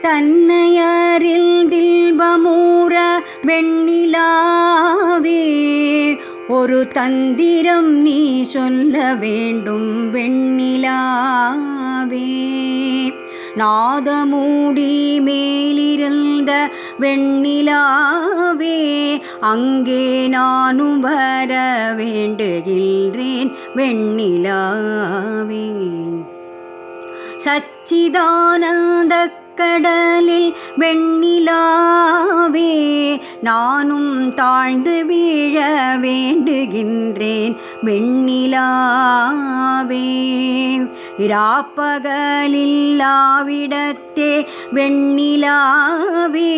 தன்னையரில் தில்பமூர வெண்ணிலாவே ஒரு தந்திரம் நீ சொல்ல வேண்டும் வெண்ணிலாவே. நாதமூடி மேலிருந்த வெண்ணிலாவே அங்கே நானும் வர வேண்டுகின்றேன் வெண்ணிலாவே. சச்சிதானந்த கடலில் வெண்ணிலாவே நானும் தாழ்ந்து வீழ வேண்டுகின்றேன் வெண்ணிலாவே. இராப்பகலில்லாவிடத்தே வெண்ணிலாவே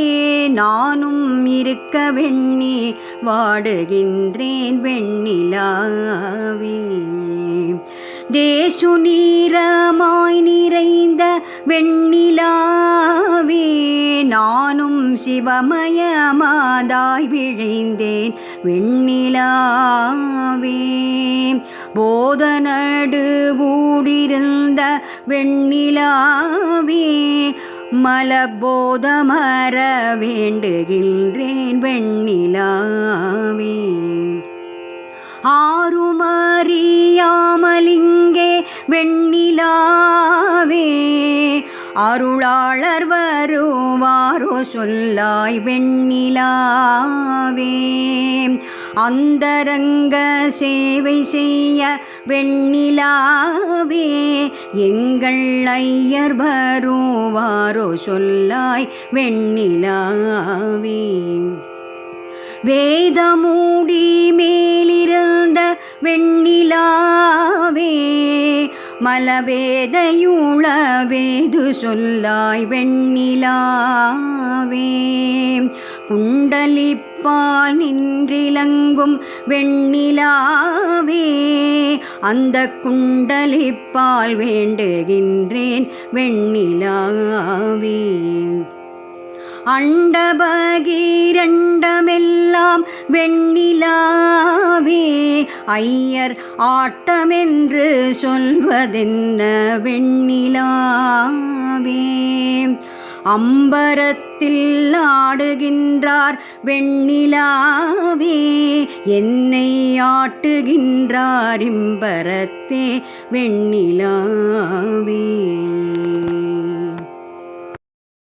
நானும் இருக்க வெண்ணி வாடுகின்றேன் வெண்ணிலாவே. தேசு நீரமாய் நிறைந்த வெண்ணிலாவே நானும் சிவமயமாதாய் விழைந்தேன் வெண்ணிலாவே. போதநடு ஊடிருந்த வெண்ணிலாவே மலபோதமர வேண்டுகின்றேன் வெண்ணிலாவே. ஆறுமறியாமலிங்கே வெண்ணிலாவே அருளாளர் வருவாரோ சொல்லாய் வெண்ணிலாவே. அந்தரங்க சேவை செய்ய வெண்ணிலாவே எங்கள் ஐயர் வருவாரோ சொல்லாய் வெண்ணிலாவே. வேதமூடி மேலிருந்த வெண்ணிலாவே மலவேதையுள வேது சொல்லாய் வெண்ணிலாவே. குண்டலிப்பால் நின்றிலங்கும் வெண்ணிலாவே அந்த குண்டலிப்பால் வேண்டுகின்றேன் வெண்ணிலாவே. அண்டபகீரண்டமெல்லாம் வெண்ணிலாவே ஐயர் ஆட்டமென்று சொல்வதென்ன வெண்ணிலாவே. அம்பரத்தில் ஆடுகின்றார் வெண்ணிலாவே என்னை ஆட்டுகின்றார் இம்பரத்தே வெண்ணிலாவே.